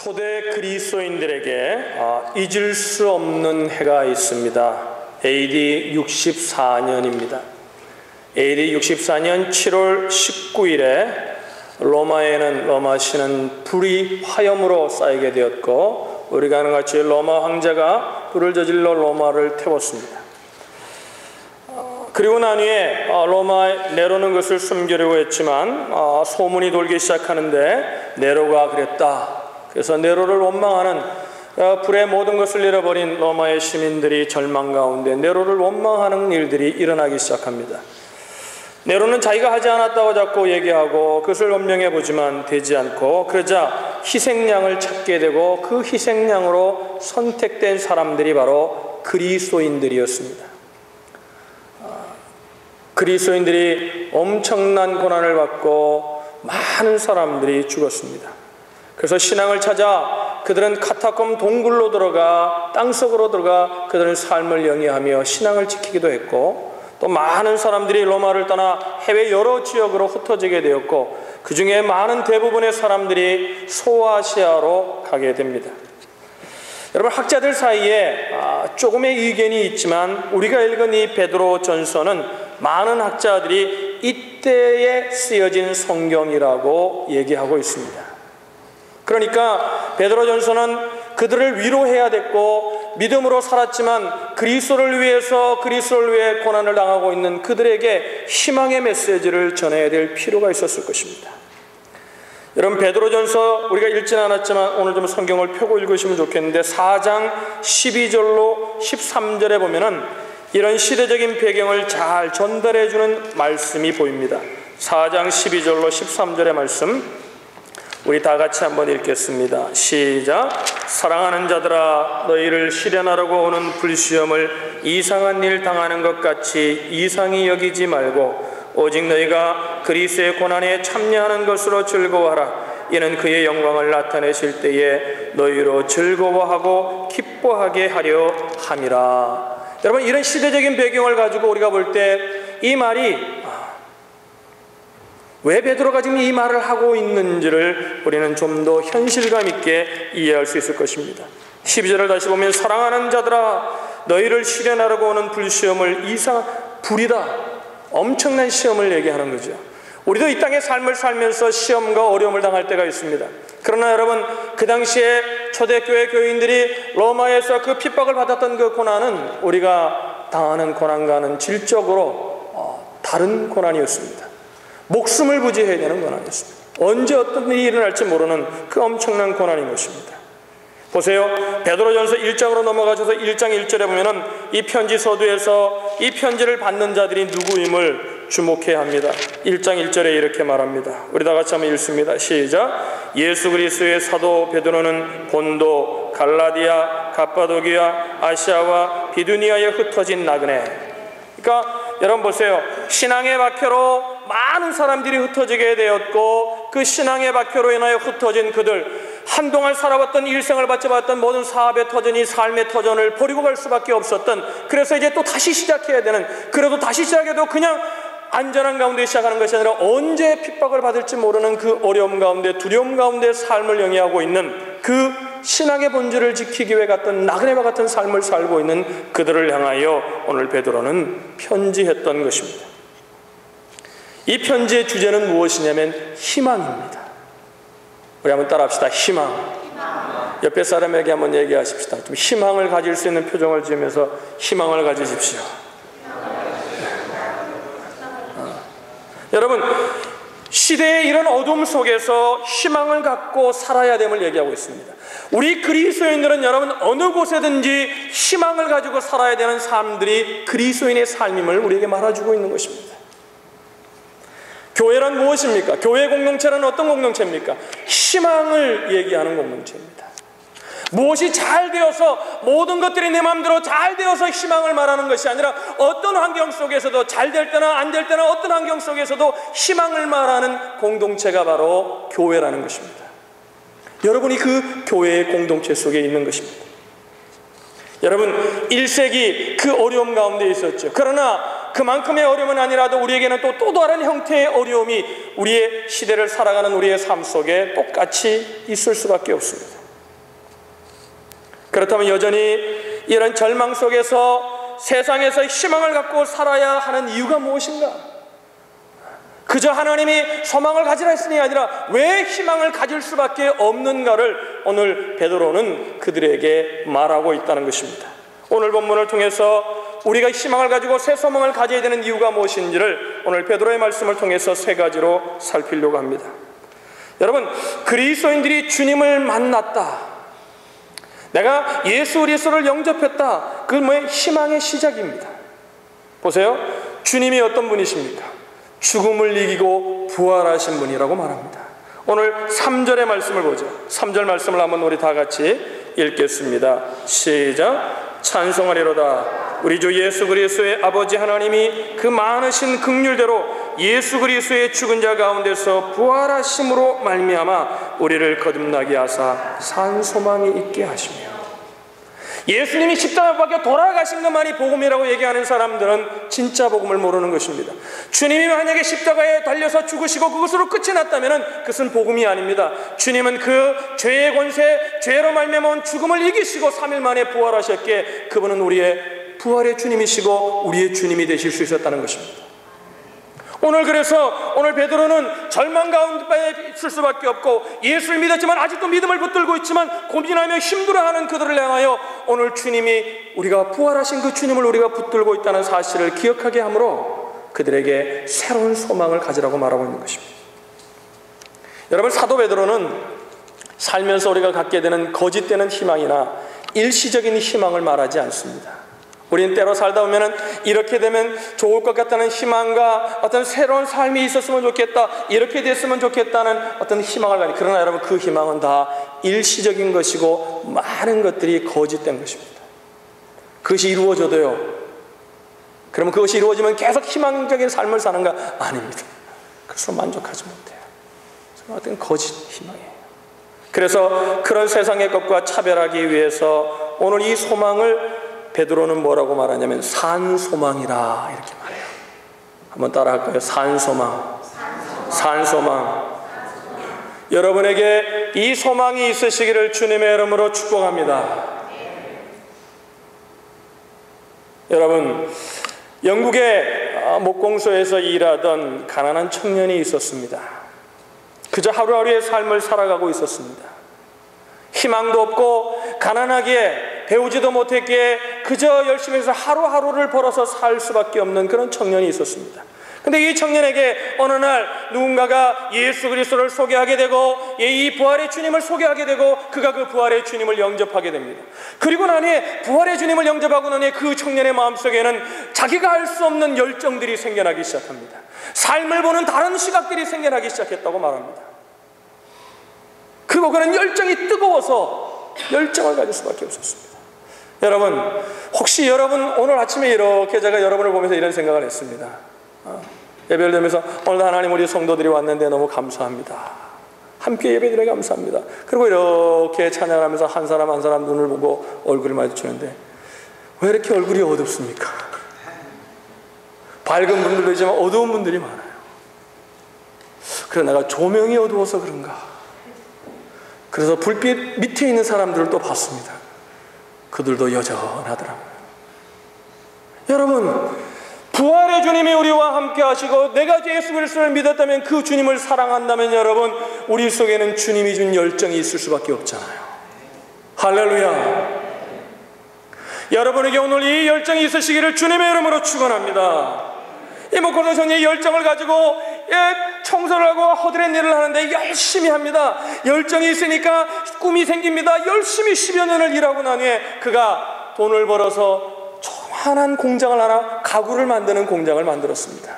초대 그리스도인들에게 잊을 수 없는 해가 있습니다. AD 64년입니다. AD 64년 7월 19일에 로마시는 불이 화염으로 쌓이게 되었고, 우리가 아는 같이 로마 황제가 불을 저질러 로마를 태웠습니다. 그리고 난 후에 로마에 네로는 것을 숨기려고 했지만 소문이 돌기 시작하는데 네로가 그랬다. 그래서 네로를 원망하는, 불에 모든 것을 잃어버린 로마의 시민들이 절망 가운데 네로를 원망하는 일들이 일어나기 시작합니다. 네로는 자기가 하지 않았다고 자꾸 얘기하고 그것을 변명해 보지만 되지 않고, 그러자 희생양을 찾게 되고 그 희생양으로 선택된 사람들이 바로 그리스도인들이었습니다. 그리스도인들이 엄청난 고난을 받고 많은 사람들이 죽었습니다. 그래서 신앙을 찾아 그들은 카타콤 동굴로 들어가, 땅속으로 들어가 그들은 삶을 영위하며 신앙을 지키기도 했고, 또 많은 사람들이 로마를 떠나 해외 여러 지역으로 흩어지게 되었고, 그 중에 많은 대부분의 사람들이 소아시아로 가게 됩니다. 여러분, 학자들 사이에 조금의 의견이 있지만 우리가 읽은 이 베드로 전서는 많은 학자들이 이때에 쓰여진 성경이라고 얘기하고 있습니다. 그러니까 베드로 전서는 그들을 위로해야 됐고, 믿음으로 살았지만 그리스도를 위해 고난을 당하고 있는 그들에게 희망의 메시지를 전해야 될 필요가 있었을 것입니다. 여러분, 베드로전서 우리가 읽지는 않았지만 오늘 좀 성경을 펴고 읽으시면 좋겠는데, 4장 12절로 13절에 보면은 이런 시대적인 배경을 잘 전달해 주는 말씀이 보입니다. 4장 12절로 13절의 말씀 우리 다 같이 한번 읽겠습니다. 시작. 사랑하는 자들아, 너희를 시련하려고 오는 불시험을 이상한 일 당하는 것 같이 이상히 여기지 말고 오직 너희가 그리스도의 고난에 참여하는 것으로 즐거워하라. 이는 그의 영광을 나타내실 때에 너희로 즐거워하고 기뻐하게 하려 함이라. 여러분, 이런 시대적인 배경을 가지고 우리가 볼 때 이 말이 왜 베드로가 지금 이 말을 하고 있는지를 우리는 좀 더 현실감 있게 이해할 수 있을 것입니다. 12절을 다시 보면, 사랑하는 자들아, 너희를 시련하려고 오는 불시험을 불이다, 엄청난 시험을 얘기하는 거죠. 우리도 이 땅의 삶을 살면서 시험과 어려움을 당할 때가 있습니다. 그러나 여러분, 그 당시에 초대교회 교인들이 로마에서 그 핍박을 받았던 그 고난은 우리가 당하는 고난과는 질적으로 다른 고난이었습니다. 목숨을 부지해야 되는 고난이었습니다. 언제 어떤 일이 일어날지 모르는 그 엄청난 고난인 것입니다. 보세요. 베드로전서 1장으로 넘어가셔서 1장 1절에 보면은 이 편지 서두에서 이 편지를 받는 자들이 누구임을 주목해야 합니다. 1장 1절에 이렇게 말합니다. 우리 다 같이 한번 읽습니다. 시작. 예수 그리스도의 사도 베드로는 본도, 갈라디아, 갑바도기아, 아시아와 비두니아에 흩어진 나그네. 그러니까 여러분 보세요. 신앙의 박해로 많은 사람들이 흩어지게 되었고, 그 신앙의 박해로 인하여 흩어진 그들, 한동안 살아왔던 일생을 바쳐봤던 모든 사업의 터전이 삶의 터전을 버리고 갈 수밖에 없었던, 그래서 이제 또 다시 시작해야 되는, 그래도 다시 시작해도 그냥 안전한 가운데 시작하는 것이 아니라 언제 핍박을 받을지 모르는 그 어려움 가운데, 두려움 가운데 삶을 영위하고 있는 그 신앙의 본질을 지키기 위해 갔던 나그네와 같은 삶을 살고 있는 그들을 향하여 오늘 베드로는 편지했던 것입니다. 이 편지의 주제는 무엇이냐면 희망입니다. 우리 한번 따라합시다. 희망. 옆에 사람에게 한번 얘기하십시다. 좀 희망을 가질 수 있는 표정을 지으면서 희망을 가지십시오. 여러분, 시대의 이런 어둠 속에서 희망을 갖고 살아야 됨을 얘기하고 있습니다. 우리 그리스도인들은 여러분 어느 곳에든지 희망을 가지고 살아야 되는 사람들이 그리스도인의 삶임을 우리에게 말해주고 있는 것입니다. 교회란 무엇입니까? 교회 공동체는 어떤 공동체입니까? 희망을 얘기하는 공동체입니다. 무엇이 잘 되어서, 모든 것들이 내 마음대로 잘 되어서 희망을 말하는 것이 아니라, 어떤 환경 속에서도 잘 될 때나 안 될 때나 어떤 환경 속에서도 희망을 말하는 공동체가 바로 교회라는 것입니다. 여러분이 그 교회의 공동체 속에 있는 것입니다. 여러분, 1세기 그 어려움 가운데 있었죠. 그러나 그만큼의 어려움은 아니라도 우리에게는 또 다른 형태의 어려움이 우리의 시대를 살아가는 우리의 삶 속에 똑같이 있을 수밖에 없습니다. 그렇다면 여전히 이런 절망 속에서 세상에서 희망을 갖고 살아야 하는 이유가 무엇인가? 그저 하나님이 소망을 가지라 했으니 아니라 왜 희망을 가질 수밖에 없는가를 오늘 베드로는 그들에게 말하고 있다는 것입니다. 오늘 본문을 통해서 우리가 희망을 가지고 새 소망을 가져야 되는 이유가 무엇인지를 오늘 베드로의 말씀을 통해서 세 가지로 살피려고 합니다. 여러분, 그리스도인들이 주님을 만났다, 내가 예수 그리스도를 영접했다, 그 뭐의 희망의 시작입니다. 보세요, 주님이 어떤 분이십니까? 죽음을 이기고 부활하신 분이라고 말합니다. 오늘 3절의 말씀을 보죠. 3절 말씀을 한번 우리 다 같이 읽겠습니다. 시작. 찬송하리로다. 우리 주 예수 그리스도의 아버지 하나님이 그 많으신 긍휼대로 예수 그리스도의 죽은 자 가운데서 부활하심으로 말미암아 우리를 거듭나게 하사 산 소망이 있게 하시며, 예수님이 십자가 밖에 돌아가신 것만이 복음이라고 얘기하는 사람들은 진짜 복음을 모르는 것입니다. 주님이 만약에 십자가에 달려서 죽으시고 그것으로 끝이 났다면 그것은 복음이 아닙니다. 주님은 그 죄의 권세, 죄로 말미암아 죽음을 이기시고 3일 만에 부활하셨기에 그분은 우리의 부활의 주님이시고 우리의 주님이 되실 수 있었다는 것입니다. 오늘 그래서 오늘 베드로는 절망 가운데 있을 수밖에 없고 예수를 믿었지만 아직도 믿음을 붙들고 있지만 고민하며 힘들어하는 그들을 향하여 오늘 주님이, 우리가 부활하신 그 주님을 우리가 붙들고 있다는 사실을 기억하게 함으로 그들에게 새로운 소망을 가지라고 말하고 있는 것입니다. 여러분, 사도 베드로는 살면서 우리가 갖게 되는 거짓되는 희망이나 일시적인 희망을 말하지 않습니다. 우리는 때로 살다 보면 이렇게 되면 좋을 것 같다는 희망과 어떤 새로운 삶이 있었으면 좋겠다, 이렇게 됐으면 좋겠다는 어떤 희망을 가지고, 그러나 여러분, 그 희망은 다 일시적인 것이고 많은 것들이 거짓된 것입니다. 그것이 이루어져도요, 그러면 그것이 이루어지면 계속 희망적인 삶을 사는가? 아닙니다. 그래서 만족하지 못해요. 어떤 거짓 희망이에요. 그래서 그런 세상의 것과 차별하기 위해서 오늘 이 소망을 베드로는 뭐라고 말하냐면 산소망이라 이렇게 말해요. 한번 따라할까요? 산소망. 산소망. 여러분에게 이 소망이 있으시기를 주님의 이름으로 축복합니다. 여러분, 영국의 목공소에서 일하던 가난한 청년이 있었습니다. 그저 하루하루의 삶을 살아가고 있었습니다. 희망도 없고 가난하기에 배우지도 못했기에 그저 열심히 해서 하루하루를 벌어서 살 수밖에 없는 그런 청년이 있었습니다. 근데 이 청년에게 어느 날 누군가가 예수 그리스도를 소개하게 되고 이 부활의 주님을 소개하게 되고 그가 그 부활의 주님을 영접하게 됩니다. 그리고 난 후에 부활의 주님을 영접하고 난 후에 그 청년의 마음속에는 자기가 알 수 없는 열정들이 생겨나기 시작합니다. 삶을 보는 다른 시각들이 생겨나기 시작했다고 말합니다. 그리고 그는 열정이 뜨거워서 열정을 가질 수밖에 없었습니다. 여러분, 혹시 여러분 오늘 아침에 이렇게 제가 여러분을 보면서 이런 생각을 했습니다. 예배를 드리면서 오늘도 하나님 우리 성도들이 왔는데 너무 감사합니다. 함께 예배드려 감사합니다. 그리고 이렇게 찬양하면서 한 사람 한 사람 눈을 보고 얼굴을 마주치는데 왜 이렇게 얼굴이 어둡습니까? 밝은 분들도 있지만 어두운 분들이 많아요. 그래서 내가 조명이 어두워서 그런가? 그래서 불빛 밑에 있는 사람들을 또 봤습니다. 그들도 여전하더라고요. 여러분, 부활의 주님이 우리와 함께 하시고 내가 예수 그리스도를 믿었다면, 그 주님을 사랑한다면 여러분, 우리 속에는 주님이 준 열정이 있을 수밖에 없잖아요. 할렐루야. 여러분에게 오늘 이 열정이 있으시기를 주님의 이름으로 축원합니다. 이 목회자 성령의 열정을 가지고 청소를 하고 허드렛 일을 하는데 열심히 합니다. 열정이 있으니까 꿈이 생깁니다. 열심히 10여 년을 일하고 난 후에 그가 돈을 벌어서 조그만한 공장을 하나, 가구를 만드는 공장을 만들었습니다.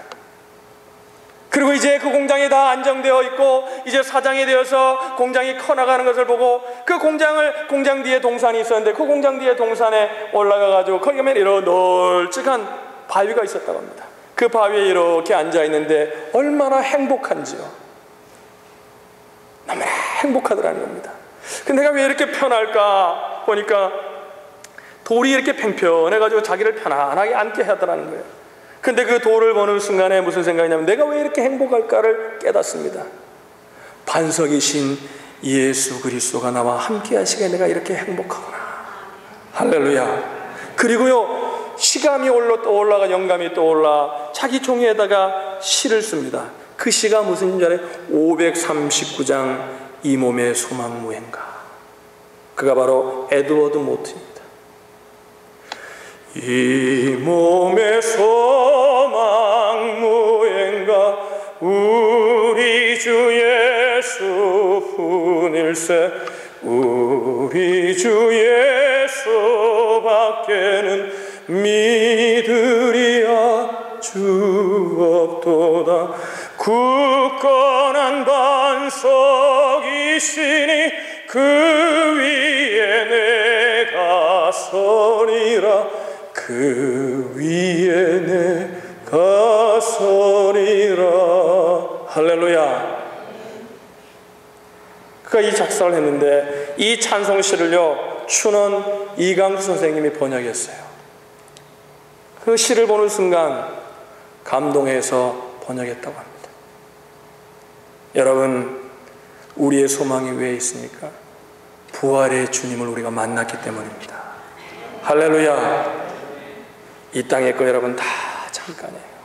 그리고 이제 그 공장이 다 안정되어 있고 이제 사장이 되어서 공장이 커나가는 것을 보고 그 공장 뒤에 동산이 있었는데 그 공장 뒤에 동산에 올라가가지고 거기 가면 이런 널찍한 바위가 있었다고 합니다. 그 바위에 이렇게 앉아있는데 얼마나 행복한지요. 너무나 행복하더라는 겁니다. 근데 내가 왜 이렇게 편할까 보니까 돌이 이렇게 팽편해가지고 자기를 편안하게 앉게 하더라는 거예요. 근데 그 돌을 보는 순간에 무슨 생각이 나면 내가 왜 이렇게 행복할까를 깨닫습니다. 반석이신 예수 그리스도가 나와 함께 하시기에 내가 이렇게 행복하구나. 할렐루야. 그리고요, 시감이 떠올라가 영감이 떠올라 자기 종이에다가 시를 씁니다. 그 시가 무슨 줄 알아요? 539장 이 몸의 소망 무행가. 그가 바로 에드워드 모트입니다. 이 몸의 소망 무행가 우리 주 예수 분일세. 우리 주 예수밖에는 믿으리야 주 없도다. 굳건한 반석이시니 그 위에 내가 서리라. 그 위에 내가 서리라. 할렐루야. 그가 이 작사를 했는데 이 찬송시를요, 춘원 이강수 선생님이 번역했어요. 그 시를 보는 순간 감동해서 번역했다고 합니다. 여러분, 우리의 소망이 왜 있습니까? 부활의 주님을 우리가 만났기 때문입니다. 할렐루야. 이 땅의 거 여러분 다 잠깐이에요.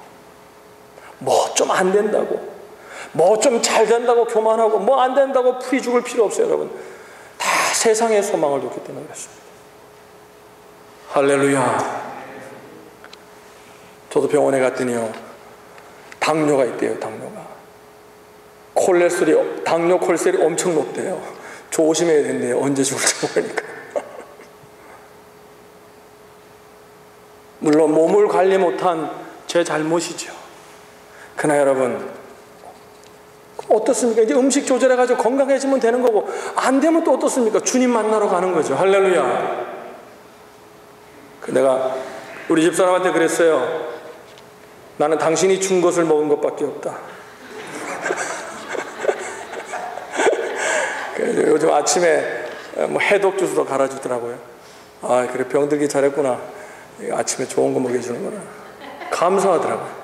뭐 좀 안 된다고, 뭐 좀 잘 된다고 교만하고, 뭐 안 된다고 풀이 죽을 필요 없어요. 여러분, 다 세상의 소망을 뒀기 때문에 그렇습니다. 할렐루야. 저도 병원에 갔더니요, 당뇨가 있대요. 당뇨가 당뇨 콜레스테롤이 엄청 높대요. 조심해야 된대요. 언제 죽을지 모르니까. 물론 몸을 관리 못한 제 잘못이죠. 그러나 여러분, 어떻습니까? 이제 음식 조절해가지고 건강해지면 되는 거고, 안 되면 또 어떻습니까? 주님 만나러 가는 거죠. 할렐루야. 내가 우리 집사람한테 그랬어요. 나는 당신이 준 것을 먹은 것밖에 없다. 요즘 아침에 뭐 해독 주스도 갈아주더라고요. 아, 그래, 병들기 잘했구나. 아침에 좋은 거 먹여주는구나. 감사하더라고요.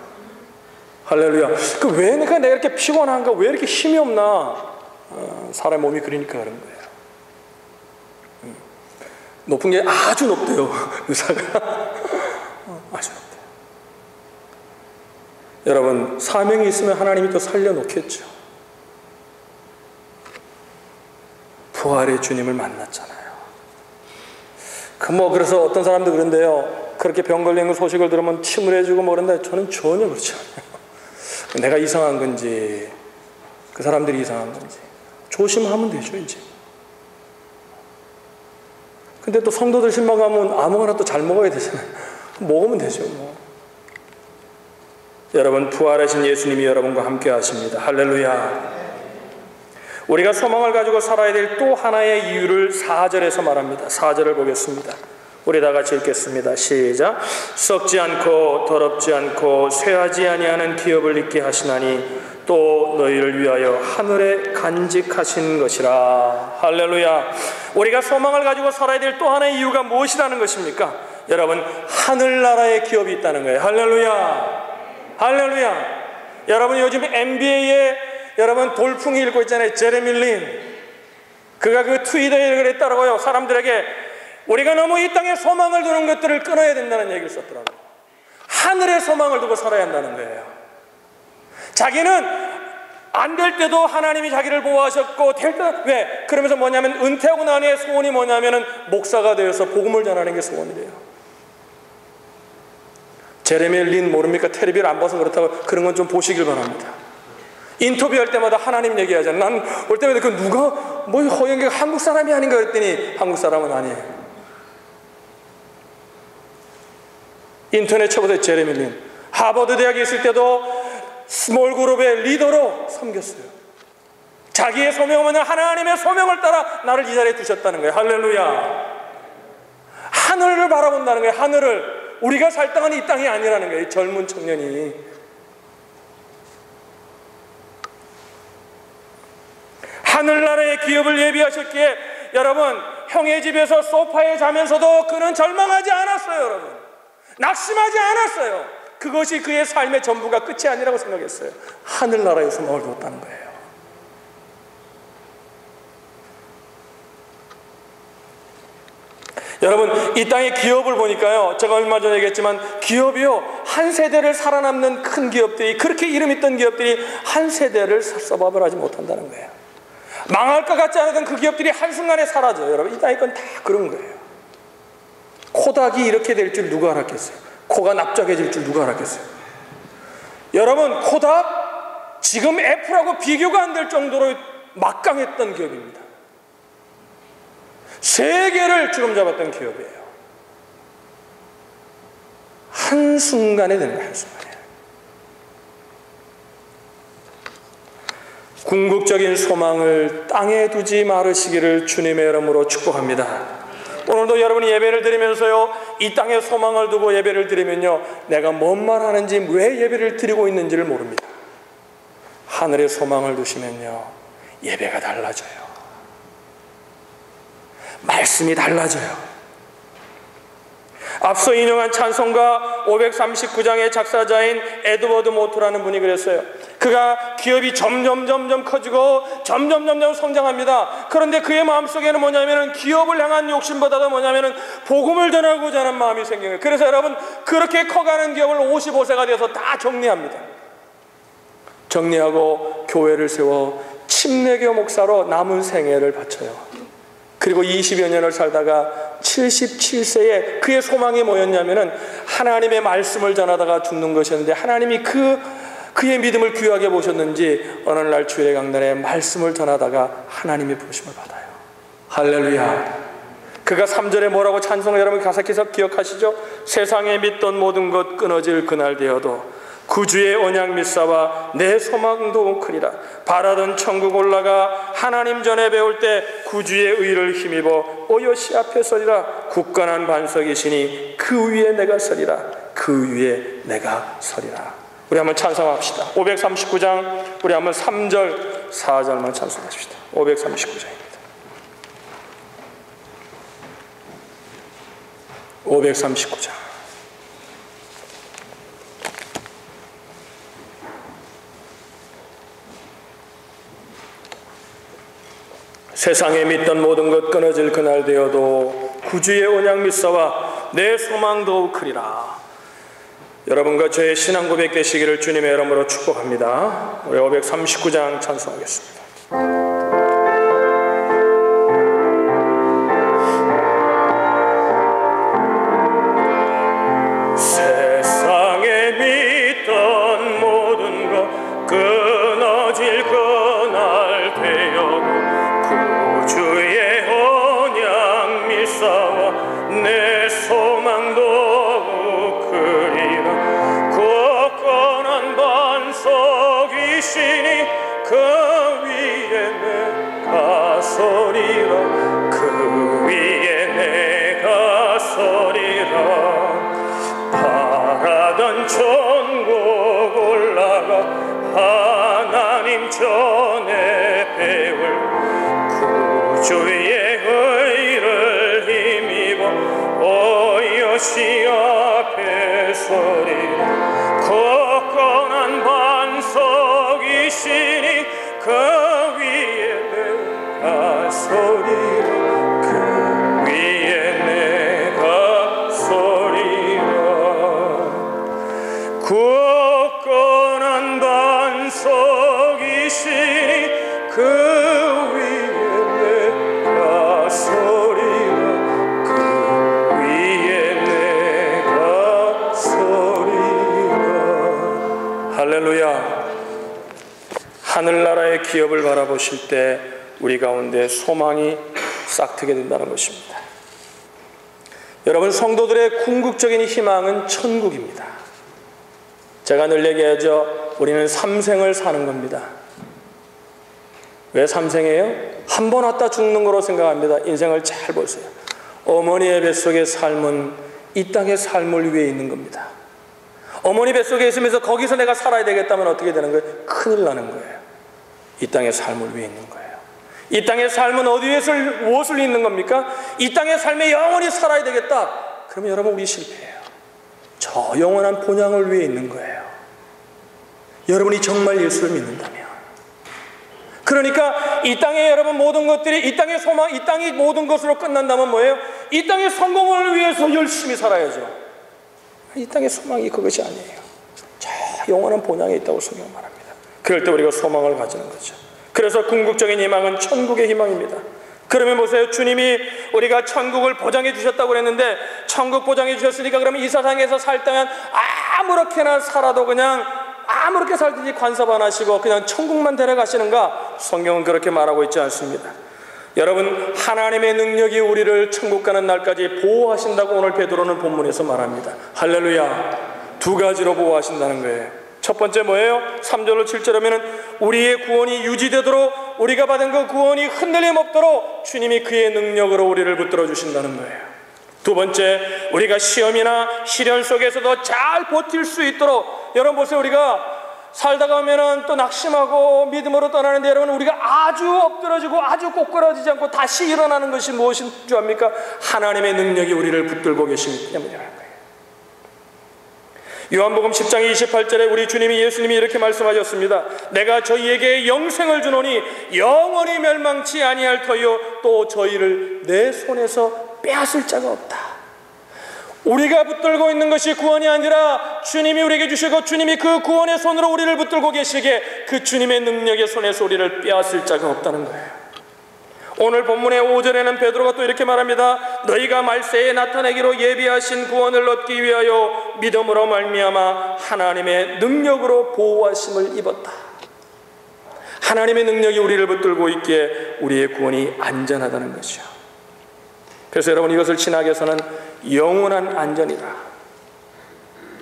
할렐루야. 왜 내가 이렇게 피곤한가? 왜 이렇게 힘이 없나? 사람 몸이 그러니까 그런 거예요. 높은 게 아주 높대요. 의사가. 아주 높대요. 여러분, 사명이 있으면 하나님이 또 살려놓겠죠. 부활의 주님을 만났잖아요. 그래서 어떤 사람도 그런데요, 그렇게 병 걸린 소식을 들으면 침울해지고 뭐 그런데 저는 전혀 그렇지 않아요. 내가 이상한 건지 그 사람들이 이상한 건지 조심하면 되죠. 이제 근데 또 성도들 실망하면 아무거나 또 잘 먹어야 되잖아요. 먹으면 되죠. 뭐. 여러분, 부활하신 예수님이 여러분과 함께 하십니다. 할렐루야. 우리가 소망을 가지고 살아야 될 또 하나의 이유를 4절에서 말합니다. 4절을 보겠습니다. 우리 다 같이 읽겠습니다. 시작. 썩지 않고 더럽지 않고 쇠하지 아니하는 기업을 있게 하시나니 또 너희를 위하여 하늘에 간직하신 것이라. 할렐루야. 우리가 소망을 가지고 살아야 될 또 하나의 이유가 무엇이라는 것입니까? 여러분, 하늘나라의 기업이 있다는 거예요. 할렐루야. 할렐루야. 여러분, 요즘 NBA에 여러분 돌풍이 일고 있잖아요. 제레미 린. 그가 그 트위터에 그랬더라고요. 사람들에게 우리가 너무 이 땅에 소망을 두는 것들을 끊어야 된다는 얘기를 썼더라고요. 하늘의 소망을 두고 살아야 한다는 거예요. 자기는 안 될 때도 하나님이 자기를 보호하셨고, 될 때도, 왜? 그러면서 뭐냐면 은퇴하고 난 후에 소원이 뭐냐면은 목사가 되어서 복음을 전하는 게 소원이래요. 제레미 린 모릅니까? 텔레비를 안 봐서 그렇다고 그런 건 좀 보시길 바랍니다. 인터뷰할 때마다 하나님 얘기하잖아요. 난 올 때마다 그 누가 뭐 허영기가 한국 사람이 아닌가 그랬더니 한국 사람은 아니에요. 인터넷 쳐보세요. 제레미 린. 하버드 대학에 있을 때도 스몰 그룹의 리더로 섬겼어요. 자기의 소명은 하나님의 소명을 따라 나를 이 자리에 두셨다는 거예요. 할렐루야. 하늘을 바라본다는 거예요. 하늘을. 우리가 살 땅은 이 땅이 아니라는 거예요. 이 젊은 청년이. 하늘나라의 기업을 예비하셨기에 여러분, 형의 집에서 소파에 자면서도 그는 절망하지 않았어요. 여러분, 낙심하지 않았어요. 그것이 그의 삶의 전부가 끝이 아니라고 생각했어요. 하늘나라의 소망을 뒀다는 거예요. 여러분, 이 땅의 기업을 보니까요, 제가 얼마 전에 얘기했지만 기업이요, 한 세대를 살아남는 큰 기업들이, 그렇게 이름 있던 기업들이 한 세대를 서바이벌 하지 못한다는 거예요. 망할 것 같지 않았던 그 기업들이 한순간에 사라져요. 여러분, 이 땅의 건 다 그런 거예요. 코닥이 이렇게 될 줄 누가 알았겠어요? 코가 납작해질 줄 누가 알았겠어요? 여러분, 코닥 지금 애플하고 비교가 안 될 정도로 막강했던 기업입니다. 세계를 주름잡았던 기업이에요. 한순간에 되는 거예요. 한순간에. 궁극적인 소망을 땅에 두지 말으시기를 주님의 이름으로 축복합니다. 오늘도 여러분이 예배를 드리면서요, 이 땅에 소망을 두고 예배를 드리면요, 내가 뭔 말 하는지, 왜 예배를 드리고 있는지를 모릅니다. 하늘에 소망을 두시면요, 예배가 달라져요. 말씀이 달라져요. 앞서 인용한 찬송가 539장의 작사자인 에드워드 모트라는 분이 그랬어요. 그가 기업이 점점 커지고 점점 성장합니다. 그런데 그의 마음속에는 뭐냐면은 기업을 향한 욕심보다도 뭐냐면은 복음을 전하고자 하는 마음이 생겨요. 그래서 여러분, 그렇게 커가는 기업을 55세가 돼서 다 정리합니다. 정리하고 교회를 세워 침례교 목사로 남은 생애를 바쳐요. 그리고 20여 년을 살다가 77세에 그의 소망이 뭐였냐면은 하나님의 말씀을 전하다가 죽는 것이었는데, 하나님이 그의 믿음을 귀하게 보셨는지 어느 날 주일의 강단에 말씀을 전하다가 하나님의 부르심을 받아요. 할렐루야. 그가 3절에 뭐라고 찬송을 여러분 가사키서 기억하시죠? 세상에 믿던 모든 것 끊어질 그날 되어도 구주의 언약 믿사와 내 소망도 크리라. 바라던 천국 올라가 하나님 전에 배울 때 구주의 의를 힘입어 오롯이 앞에 서리라. 굳건한 반석이시니 그 위에 내가 서리라. 그 위에 내가 서리라. 우리 한번 찬송합시다. 539장 우리 한번 3절 4절만 찬송합시다. 539장입니다. 539장. 세상에 믿던 모든 것 끊어질 그날 되어도 구주의 언약 믿사와 내 소망도 크리라. 여러분과 저의 신앙 고백 되시기를 주님의 이름으로 축복합니다. 우리 539장 찬송하겠습니다. 세상에 믿던 모든 것 끊어질 그날 되어도 주의 언약 믿사와 내 소망도 크리라. 굳건한 반석이시니 그 위에 내가 서리라. 그 위에 내가 서리라. 바라던 천국 올라가 하나님 전에 배울 주의 의를 힘입어 오롯이 앞에 서리라. 굳건한 반석이시니 그 위에 내가 서리라. 그 위에 내가 서리라. 굳건한 반석이시니 그 할렐루야. 하늘나라의 기업을 바라보실 때 우리 가운데 소망이 싹트게 된다는 것입니다. 여러분, 성도들의 궁극적인 희망은 천국입니다. 제가 늘 얘기하죠. 우리는 삼생을 사는 겁니다. 왜 삼생이에요? 한 번 왔다 죽는 거로 생각합니다. 인생을 잘 보세요. 어머니의 뱃속의 삶은 이 땅의 삶을 위해 있는 겁니다. 어머니 뱃속에 있으면서 거기서 내가 살아야 되겠다면 어떻게 되는 거예요? 큰일 나는 거예요. 이 땅의 삶을 위해 있는 거예요. 이 땅의 삶은 어디 위해서 무엇을 있는 겁니까? 이 땅의 삶에 영원히 살아야 되겠다. 그러면 여러분, 우리 실패해요. 저 영원한 본향을 위해 있는 거예요. 여러분이 정말 예수를 믿는다면, 그러니까 이 땅에 여러분 모든 것들이, 이 땅의 소망, 이 땅이 모든 것으로 끝난다면 뭐예요? 이 땅의 성공을 위해서 열심히 살아야죠. 이 땅의 소망이 그것이 아니에요. 저 영원한 본향에 있다고 성경 말합니다. 그럴 때 우리가 소망을 가지는 거죠. 그래서 궁극적인 희망은 천국의 희망입니다. 그러면 보세요. 주님이 우리가 천국을 보장해 주셨다고 그랬는데, 천국 보장해 주셨으니까 그러면 이 세상에서 살 때면 아무렇게나 살아도 그냥 아무렇게 살든지 간섭 안 하시고 그냥 천국만 데려가시는가? 성경은 그렇게 말하고 있지 않습니다. 여러분, 하나님의 능력이 우리를 천국 가는 날까지 보호하신다고 오늘 베드로는 본문에서 말합니다. 할렐루야. 두 가지로 보호하신다는 거예요. 첫 번째 뭐예요? 3절로 7절 하면은 우리의 구원이 유지되도록, 우리가 받은 그 구원이 흔들림 없도록 주님이 그의 능력으로 우리를 붙들어 주신다는 거예요. 두 번째, 우리가 시험이나 시련 속에서도 잘 버틸 수 있도록. 여러분 보세요. 우리가 살다가 오면은 또 낙심하고 믿음으로 떠나는데, 여러분 우리가 아주 엎드러지고 아주 꼬꾸라지지 않고 다시 일어나는 것이 무엇인 줄 압니까? 하나님의 능력이 우리를 붙들고 계시기 때문이라는 거예요. 요한복음 10장 28절에 우리 주님이, 예수님이 이렇게 말씀하셨습니다. 내가 저희에게 영생을 주노니 영원히 멸망치 아니할 터요 또 저희를 내 손에서 빼앗을 자가 없다. 우리가 붙들고 있는 것이 구원이 아니라 주님이 우리에게 주시고, 주님이 그 구원의 손으로 우리를 붙들고 계시기에 그 주님의 능력의 손에서 우리를 빼앗을 자가 없다는 거예요. 오늘 본문의 5절에는 베드로가 또 이렇게 말합니다. 너희가 말세에 나타내기로 예비하신 구원을 얻기 위하여 믿음으로 말미암아 하나님의 능력으로 보호하심을 입었다. 하나님의 능력이 우리를 붙들고 있기에 우리의 구원이 안전하다는 것이죠. 그래서 여러분, 이것을 신학에서는 영원한 안전이라,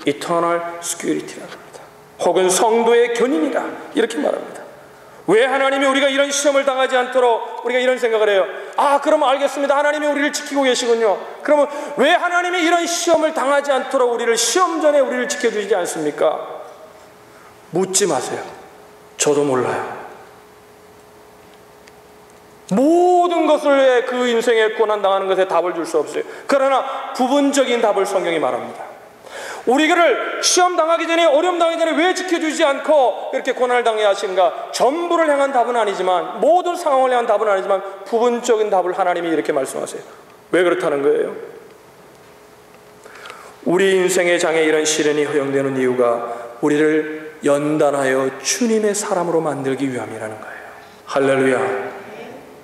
Eternal Security라고 합니다. 혹은 성도의 견인이라 이렇게 말합니다. 왜 하나님이 우리가 이런 시험을 당하지 않도록 우리가 이런 생각을 해요? 아, 그러면 알겠습니다. 하나님이 우리를 지키고 계시군요. 그러면 왜 하나님이 이런 시험을 당하지 않도록 우리를 시험 전에 우리를 지켜주시지 않습니까? 묻지 마세요. 저도 몰라요. 모든 것을 그 인생에 고난당하는 것에 답을 줄 수 없어요. 그러나 부분적인 답을 성경이 말합니다. 우리를 시험 당하기 전에, 어려움 당하기 전에 왜 지켜주지 않고 이렇게 고난을 당해 하신가? 전부를 향한 답은 아니지만, 모든 상황을 향한 답은 아니지만 부분적인 답을 하나님이 이렇게 말씀하세요. 왜 그렇다는 거예요? 우리 인생의 장에 이런 시련이 허용되는 이유가 우리를 연단하여 주님의 사람으로 만들기 위함이라는 거예요. 할렐루야.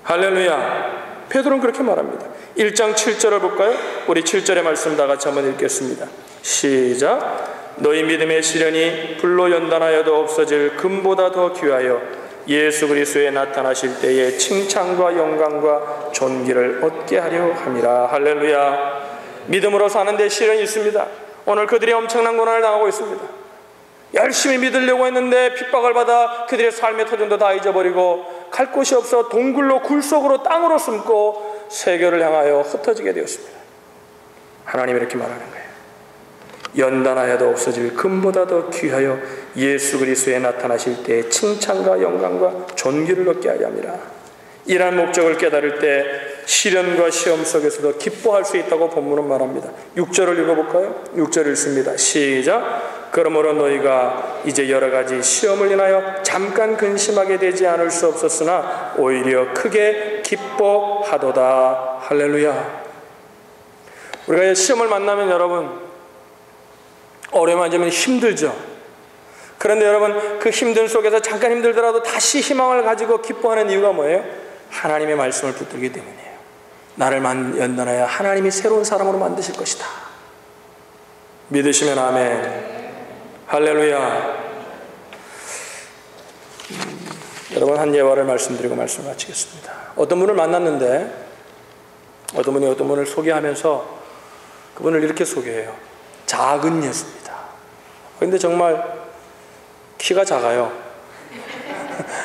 할렐루야. 베드로는 그렇게 말합니다. 1장 7절을 볼까요? 우리 7절의 말씀 다 같이 한번 읽겠습니다. 시작. 너희 믿음의 시련이 불로 연단하여도 없어질 금보다 더 귀하여 예수 그리스도에 나타나실 때에 칭찬과 영광과 존귀를 얻게 하려 함이라. 할렐루야. 믿음으로 사는데 시련이 있습니다. 오늘 그들이 엄청난 고난을 당하고 있습니다. 열심히 믿으려고 했는데 핍박을 받아 그들의 삶의 터전도 다 잊어버리고 갈 곳이 없어 동굴로, 굴속으로, 땅으로 숨고 세계를 향하여 흩어지게 되었습니다. 하나님이 이렇게 말하는 거예요. 연단하여도 없어질 금보다 더 귀하여 예수 그리스도에 나타나실 때에 칭찬과 영광과 존귀를 얻게 하려 함이라. 이러한 목적을 깨달을 때 시련과 시험 속에서도 기뻐할 수 있다고 본문은 말합니다. 6절을 읽어볼까요? 6절 읽습니다. 시작. 그러므로 너희가 이제 여러 가지 시험을 인하여 잠깐 근심하게 되지 않을 수 없었으나 오히려 크게 기뻐하도다. 할렐루야. 우리가 시험을 만나면 여러분, 어려움 만지면 힘들죠. 그런데 여러분, 그 힘든 속에서 잠깐 힘들더라도 다시 희망을 가지고 기뻐하는 이유가 뭐예요? 하나님의 말씀을 붙들기 때문이에요. 나를 연단하여 하나님이 새로운 사람으로 만드실 것이다. 믿으시면 아멘. 할렐루야. 여러분, 한 예화를 말씀드리고 말씀을 마치겠습니다. 어떤 분을 만났는데 어떤 분이 어떤 분을 소개하면서 그분을 이렇게 소개해요. 작은 예수입니다. 그런데 정말 키가 작아요.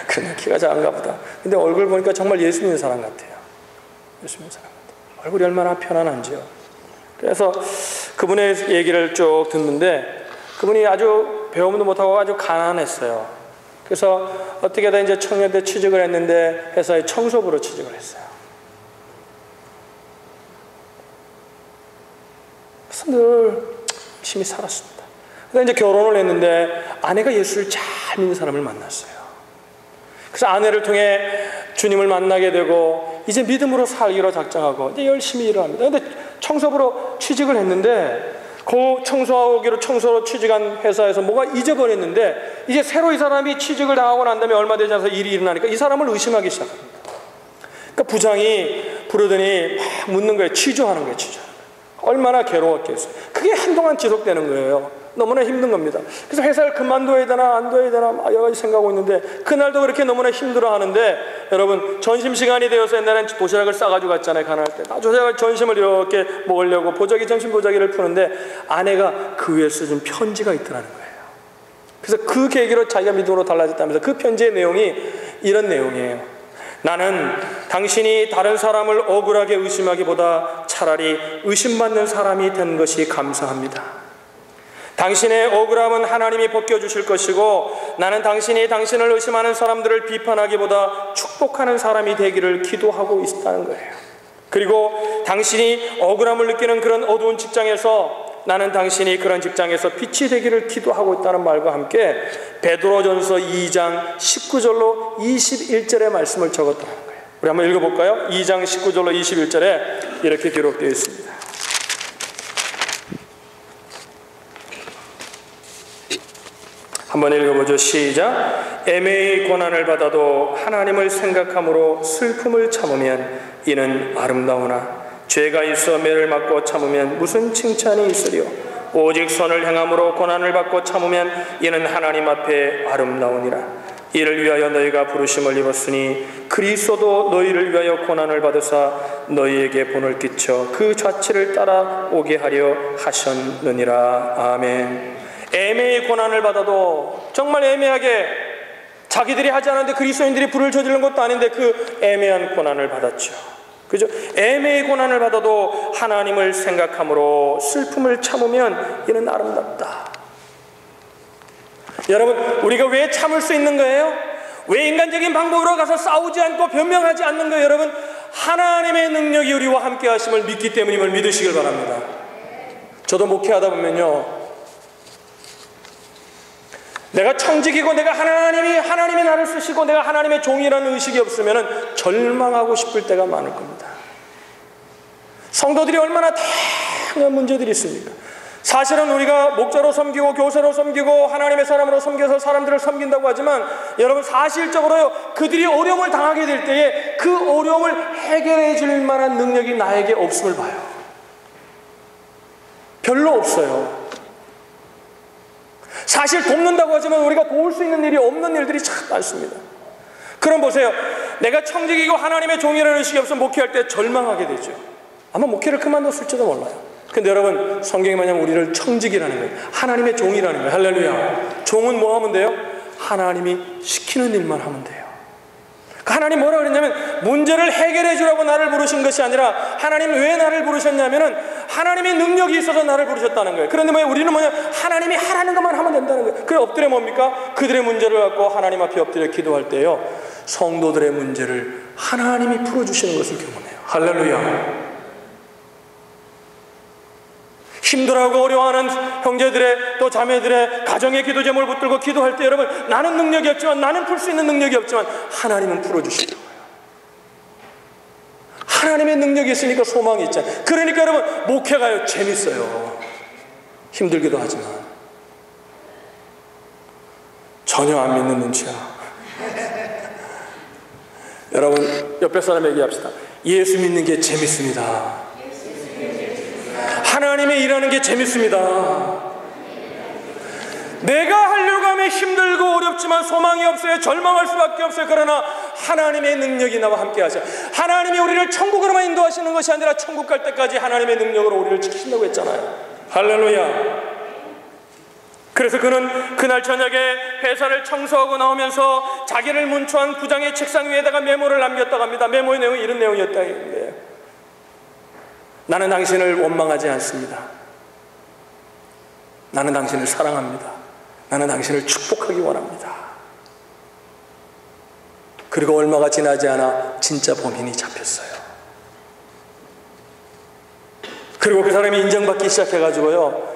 그냥 키가 작은가 보다. 근데 얼굴 보니까 정말 예수 믿는 사람 같아요. 예수 믿는 사람 같아요. 얼굴이 얼마나 편안한지요. 그래서 그분의 얘기를 쭉 듣는데 그분이 아주 배움도 못하고 아주 가난했어요. 그래서 어떻게든 이제 청년대 취직을 했는데 회사의 청소부로 취직을 했어요. 그래서 늘 열심히 살았습니다. 그래서 이제 결혼을 했는데 아내가 예수를 잘 믿는 사람을 만났어요. 그래서 아내를 통해 주님을 만나게 되고 이제 믿음으로 살기로 작정하고 이제 열심히 일을 합니다. 근데 청소부로 취직을 했는데 그 청소로 취직한 회사에서 뭐가 잊어버렸는데 이제 새로 이 사람이 취직을 당하고 난 다음에 얼마 되지 않아서 일이 일어나니까 이 사람을 의심하기 시작합니다. 그러니까 부장이 부르더니 막 묻는 거예요. 취조하는 거예요. 얼마나 괴로웠겠어요. 그게 한동안 지속되는 거예요. 너무나 힘든 겁니다. 그래서 회사를 그만둬야 되나 안 둬야 되나 여러 가지 생각하고 있는데 그날도 그렇게 너무나 힘들어하는데 여러분 점심시간이 되어서 옛날엔 도시락을 싸가지고 갔잖아요. 가난할 때 점심을 이렇게 먹으려고 점심 보자기를 푸는데 아내가 그 위에 써준 편지가 있더라는 거예요. 그래서 그 계기로 자기가 믿음으로 달라졌다면서 그 편지의 내용이 이런 내용이에요. 나는 당신이 다른 사람을 억울하게 의심하기보다 차라리 의심받는 사람이 된 것이 감사합니다. 당신의 억울함은 하나님이 벗겨주실 것이고 나는 당신이 당신을 의심하는 사람들을 비판하기보다 축복하는 사람이 되기를 기도하고 있다는 거예요. 그리고 당신이 억울함을 느끼는 그런 어두운 직장에서 나는 당신이 그런 직장에서 빛이 되기를 기도하고 있다는 말과 함께 베드로전서 2장 19절로 21절의 말씀을 적었다는 거예요. 우리 한번 읽어볼까요? 2장 19절로 21절에 이렇게 기록되어 있습니다. 한번 읽어보죠. 시작. 애매히 고난을 받아도 하나님을 생각함으로 슬픔을 참으면 이는 아름다우나 죄가 있어 매를 맞고 참으면 무슨 칭찬이 있으리요. 오직 선을 행함으로 고난을 받고 참으면 이는 하나님 앞에 아름다우니라. 이를 위하여 너희가 부르심을 입었으니 그리스도도 너희를 위하여 고난을 받으사 너희에게 본을 끼쳐 그 좌치를 따라오게 하려 하셨느니라. 아멘. 애매히 고난을 받아도 정말 애매하게 자기들이 하지 않았는데 그리스도인들이 불을 저지른 것도 아닌데 그 애매한 고난을 받았죠. 그죠? 애매히 고난을 받아도 하나님을 생각함으로 슬픔을 참으면 이는 아름답다. 여러분, 우리가 왜 참을 수 있는 거예요? 왜 인간적인 방법으로 가서 싸우지 않고 변명하지 않는 거예요? 여러분, 하나님의 능력이 우리와 함께 하심을 믿기 때문임을 믿으시길 바랍니다. 저도 목회하다 보면요, 내가 청직이고 내가 하나님이 나를 쓰시고 내가 하나님의 종이라는 의식이 없으면 절망하고 싶을 때가 많을 겁니다. 성도들이 얼마나 다양한 문제들이 있습니까? 사실은 우리가 목자로 섬기고 교사로 섬기고 하나님의 사람으로 섬겨서 사람들을 섬긴다고 하지만 여러분 사실적으로요, 그들이 어려움을 당하게 될 때에 그 어려움을 해결해 줄 만한 능력이 나에게 없음을 봐요. 별로 없어요. 사실 돕는다고 하지만 우리가 도울 수 있는 일이 없는 일들이 참 많습니다. 그럼 보세요. 내가 청직이고 하나님의 종이라는 의식이 없으면 목회할 때 절망하게 되죠. 아마 목회를 그만뒀을지도 몰라요. 근데 여러분, 성경이 만약 우리를 청직이라는 거예요. 하나님의 종이라는 거예요. 할렐루야. 종은 뭐 하면 돼요? 하나님이 시키는 일만 하면 돼요. 하나님 뭐라 그랬냐면 문제를 해결해 주라고 나를 부르신 것이 아니라 하나님 왜 나를 부르셨냐면은 하나님의 능력이 있어서 나를 부르셨다는 거예요. 그런데 우리는 하나님이 하라는 것만 하면 된다는 거예요. 그래 엎드려 뭡니까? 그들의 문제를 갖고 하나님 앞에 엎드려 기도할 때요, 성도들의 문제를 하나님이 풀어주시는 것을 경험해요. 할렐루야. 힘들어하고 어려워하는 형제들의 또 자매들의 가정의 기도 제목을 붙들고 기도할 때 여러분, 나는 능력이 없지만, 나는 풀 수 있는 능력이 없지만 하나님은 풀어주시는 거예요. 하나님의 능력이 있으니까 소망이 있잖아요. 그러니까 여러분, 목회가요 재밌어요. 힘들기도 하지만 전혀 안 믿는 눈치야. 여러분, 옆에 사람 얘기합시다. 예수 믿는 게 재밌습니다. 하나님의 일하는 게 재밌습니다. 내가 하려고 하면 힘들고 어렵지만 소망이 없어요. 절망할 수밖에 없어요. 그러나 하나님의 능력이 나와 함께 하셔. 하나님이 우리를 천국으로만 인도하시는 것이 아니라 천국 갈 때까지 하나님의 능력으로 우리를 지키신다고 했잖아요. 할렐루야. 그래서 그는 그날 저녁에 회사를 청소하고 나오면서 자기를 문초한 부장의 책상 위에다가 메모를 남겼다고 합니다. 메모의 내용이 이런 내용이었다는 거예요. 나는 당신을 원망하지 않습니다. 나는 당신을 사랑합니다. 나는 당신을 축복하기 원합니다. 그리고 얼마가 지나지 않아 진짜 범인이 잡혔어요. 그리고 그 사람이 인정받기 시작해가지고요,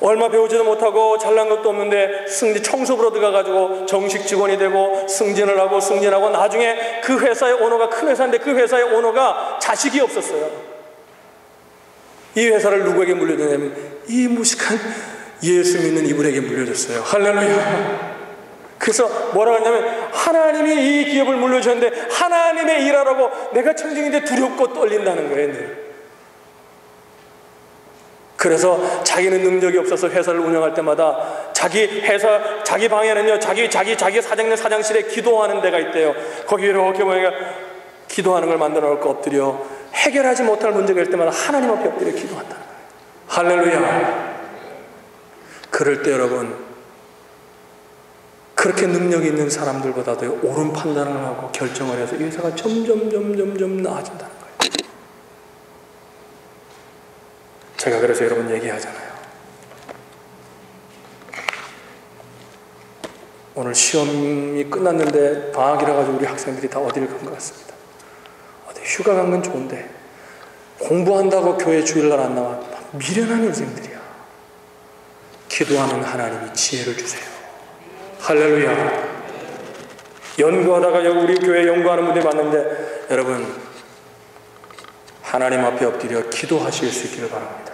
얼마 배우지도 못하고 잘난 것도 없는데 청소부로 들어가가지고 정식 직원이 되고 승진하고 나중에 그 회사의 오너가, 큰 회사인데 그 회사의 오너가 자식이 없었어요. 이 회사를 누구에게 물려주냐면 이 무식한 예수 믿는 이분에게 물려줬어요. 할렐루야. 그래서 뭐라고 하냐면 하나님이 이 기업을 물려주셨는데 하나님의 일하라고 내가 청중인데 두렵고 떨린다는 거예요. 늘. 그래서 자기는 능력이 없어서 회사를 운영할 때마다 자기 방에는요, 자기 사장님 사장실에 기도하는 데가 있대요. 거기 이렇게 보니까 기도하는 걸 만들어 놓고 엎드려 해결하지 못할 문제가 있을 때마다 하나님 앞에 엎드려 기도한다는 거예요. 할렐루야. 그럴 때 여러분, 그렇게 능력이 있는 사람들보다도 옳은 판단을 하고 결정을 해서 이 회사가 점점 나아진다는 거예요. 제가 그래서 여러분 얘기하잖아요. 오늘 시험이 끝났는데 방학이라 가지고 우리 학생들이 다 어디를 간 것 같습니다. 어디 휴가 간 건 좋은데 공부한다고 교회 주일날 안 나와. 미련한 인생들이야. 기도하는 하나님이 지혜를 주세요. 할렐루야. 연구하다가 여기 우리 교회 연구하는 분들이 많은데 여러분, 하나님 앞에 엎드려 기도하실 수 있기를 바랍니다.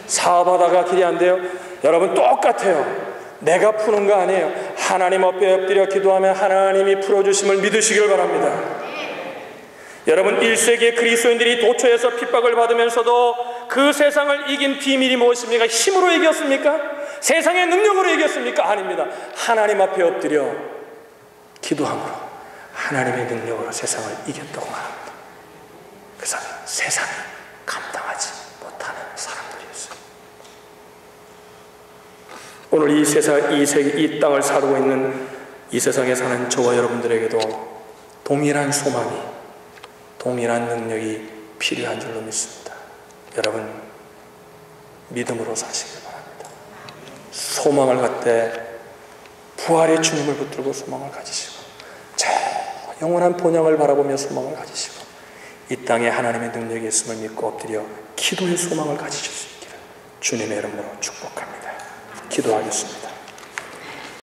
사업하다가 길이 안 돼요? 여러분 똑같아요. 내가 푸는 거 아니에요. 하나님 앞에 엎드려 기도하면 하나님이 풀어주심을 믿으시길 바랍니다. 여러분, 1세기의 그리스도인들이 도처에서 핍박을 받으면서도 그 세상을 이긴 비밀이 무엇입니까? 힘으로 이겼습니까? 세상의 능력으로 이겼습니까? 아닙니다. 하나님 앞에 엎드려 기도함으로 하나님의 능력으로 세상을 이겼다고 말합니다. 그래서 세상이 감당하지 못하는 사람들이었어요. 오늘 이 세상, 이 땅을 살고 있는 이 세상에 사는 저와 여러분들에게도 동일한 소망이, 동일한 능력이 필요한 줄로 믿습니다. 여러분, 믿음으로 사시길 바랍니다. 소망을 갖되 부활의 주님을 붙들고 소망을 가지시고 저 영원한 본향을 바라보며 소망을 가지시고 이 땅에 하나님의 능력이 있음을 믿고 엎드려 기도의 소망을 가지실 수 있기를 주님의 이름으로 축복합니다. 기도하겠습니다.